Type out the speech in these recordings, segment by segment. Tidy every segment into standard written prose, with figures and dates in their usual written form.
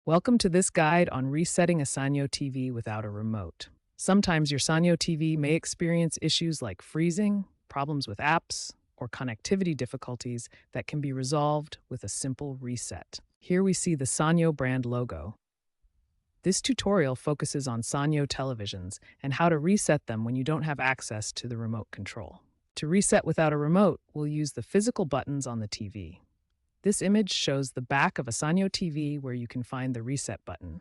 Welcome to this guide on resetting a Sanyo TV without a remote. Sometimes your Sanyo TV may experience issues like freezing, problems with apps, or connectivity difficulties that can be resolved with a simple reset. Here we see the Sanyo brand logo. This tutorial focuses on Sanyo televisions and how to reset them when you don't have access to the remote control. To reset without a remote, we'll use the physical buttons on the TV. This image shows the back of a Sanyo TV where you can find the reset button.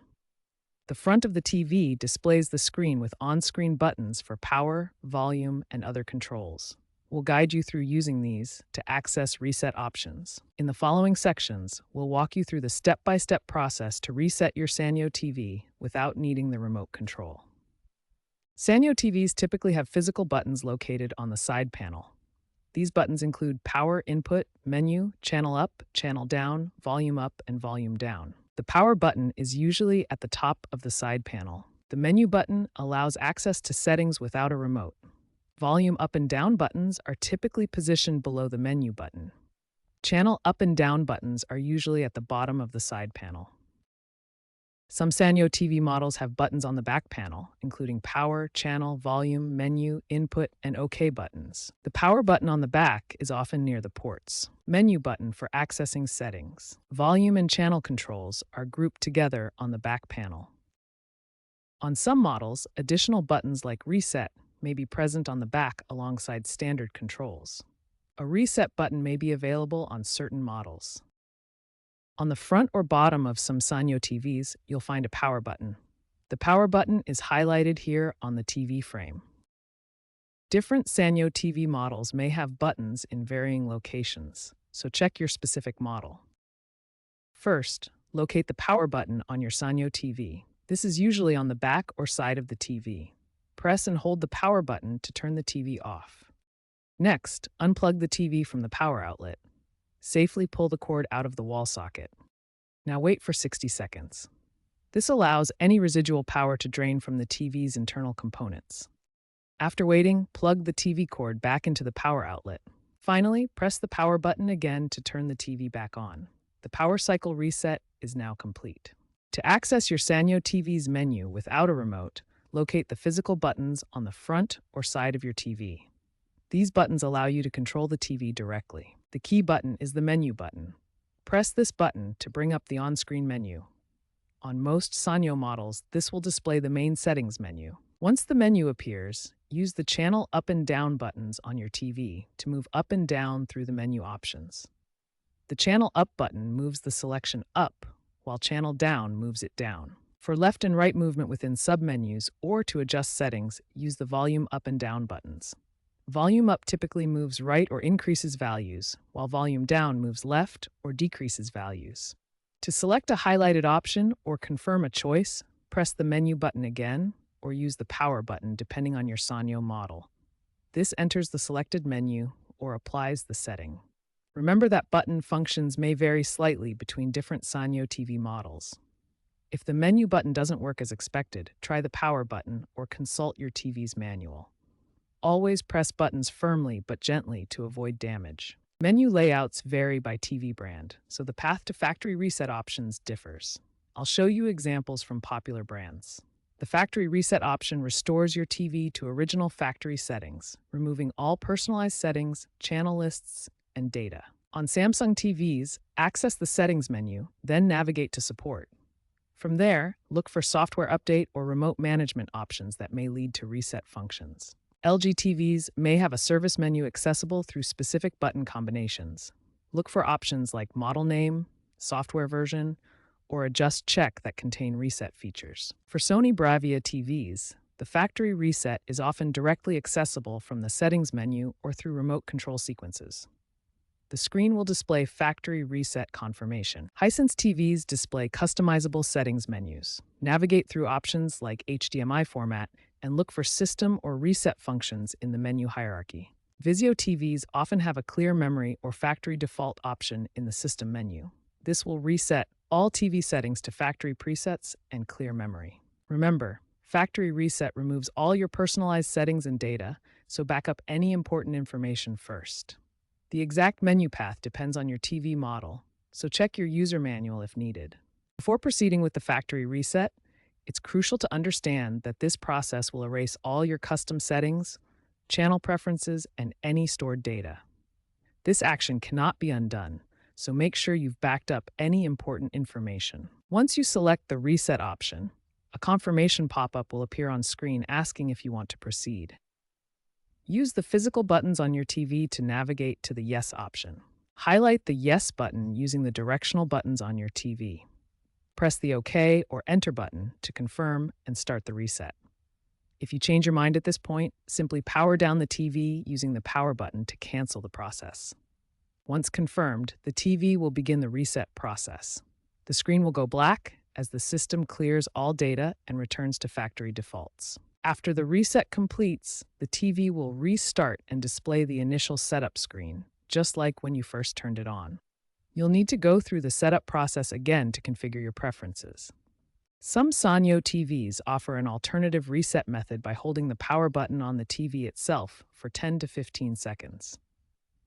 The front of the TV displays the screen with on-screen buttons for power, volume, and other controls. We'll guide you through using these to access reset options. In the following sections, we'll walk you through the step-by-step process to reset your Sanyo TV without needing the remote control. Sanyo TVs typically have physical buttons located on the side panel. These buttons include power input, menu, channel up, channel down, volume up, and volume down. The power button is usually at the top of the side panel. The menu button allows access to settings without a remote. Volume up and down buttons are typically positioned below the menu button. Channel up and down buttons are usually at the bottom of the side panel. Some Sanyo TV models have buttons on the back panel, including power, channel, volume, menu, input, and OK buttons. The power button on the back is often near the ports. Menu button for accessing settings. Volume and channel controls are grouped together on the back panel. On some models, additional buttons like reset may be present on the back alongside standard controls. A reset button may be available on certain models. On the front or bottom of some Sanyo TVs, you'll find a power button. The power button is highlighted here on the TV frame. Different Sanyo TV models may have buttons in varying locations, so check your specific model. First, locate the power button on your Sanyo TV. This is usually on the back or side of the TV. Press and hold the power button to turn the TV off. Next, unplug the TV from the power outlet. Safely pull the cord out of the wall socket. Now wait for 60 seconds. This allows any residual power to drain from the TV's internal components. After waiting, plug the TV cord back into the power outlet. Finally, press the power button again to turn the TV back on. The power cycle reset is now complete. To access your Sanyo TV's menu without a remote, locate the physical buttons on the front or side of your TV. These buttons allow you to control the TV directly. The key button is the menu button. Press this button to bring up the on-screen menu. On most Sanyo models, this will display the main settings menu. Once the menu appears, use the channel up and down buttons on your TV to move up and down through the menu options. The channel up button moves the selection up, while channel down moves it down. For left and right movement within submenus or to adjust settings, use the volume up and down buttons. Volume up typically moves right or increases values, while volume down moves left or decreases values. To select a highlighted option or confirm a choice, press the menu button again or use the power button depending on your Sanyo model. This enters the selected menu or applies the setting. Remember that button functions may vary slightly between different Sanyo TV models. If the menu button doesn't work as expected, try the power button or consult your TV's manual. Always press buttons firmly but gently to avoid damage. Menu layouts vary by TV brand, so the path to factory reset options differs. I'll show you examples from popular brands. The factory reset option restores your TV to original factory settings, removing all personalized settings, channel lists, and data. On Samsung TVs, access the settings menu, then navigate to support. From there, look for software update or remote management options that may lead to reset functions. LG TVs may have a service menu accessible through specific button combinations. Look for options like model name, software version, or adjust check that contain reset features. For Sony Bravia TVs, the factory reset is often directly accessible from the settings menu or through remote control sequences. The screen will display factory reset confirmation. Hisense TVs display customizable settings menus. Navigate through options like HDMI format and look for system or reset functions in the menu hierarchy. Vizio TVs often have a clear memory or factory default option in the system menu. This will reset all TV settings to factory presets and clear memory. Remember, factory reset removes all your personalized settings and data, so back up any important information first. The exact menu path depends on your TV model, so check your user manual if needed. Before proceeding with the factory reset, it's crucial to understand that this process will erase all your custom settings, channel preferences, and any stored data. This action cannot be undone, so make sure you've backed up any important information. Once you select the reset option, a confirmation pop-up will appear on screen asking if you want to proceed. Use the physical buttons on your TV to navigate to the Yes option. Highlight the Yes button using the directional buttons on your TV. Press the OK or Enter button to confirm and start the reset. If you change your mind at this point, simply power down the TV using the power button to cancel the process. Once confirmed, the TV will begin the reset process. The screen will go black as the system clears all data and returns to factory defaults. After the reset completes, the TV will restart and display the initial setup screen, just like when you first turned it on. You'll need to go through the setup process again to configure your preferences. Some Sanyo TVs offer an alternative reset method by holding the power button on the TV itself for 10 to 15 seconds.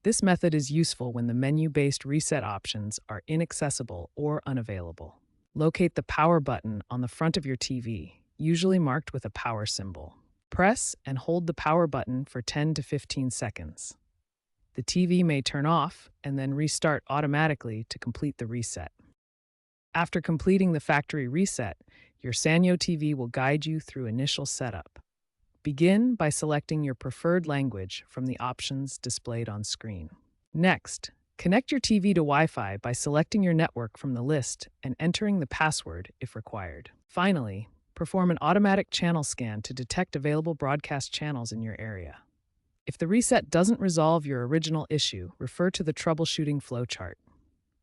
This method is useful when the menu-based reset options are inaccessible or unavailable. Locate the power button on the front of your TV, usually marked with a power symbol. Press and hold the power button for 10 to 15 seconds. The TV may turn off and then restart automatically to complete the reset. After completing the factory reset, your Sanyo TV will guide you through initial setup. Begin by selecting your preferred language from the options displayed on screen. Next, connect your TV to Wi-Fi by selecting your network from the list and entering the password if required. Finally, perform an automatic channel scan to detect available broadcast channels in your area. If the reset doesn't resolve your original issue, refer to the troubleshooting flowchart.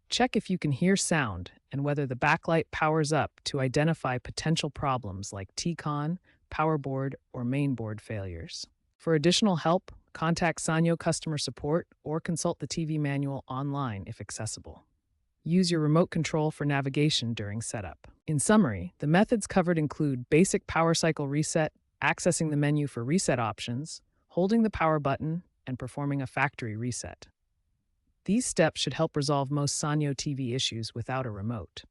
Check if you can hear sound and whether the backlight powers up to identify potential problems like T-Con, power board, or mainboard failures. For additional help, contact Sanyo customer support or consult the TV manual online if accessible. Use your remote control for navigation during setup. In summary, the methods covered include basic power cycle reset, accessing the menu for reset options, holding the power button, and performing a factory reset. These steps should help resolve most Sanyo TV issues without a remote.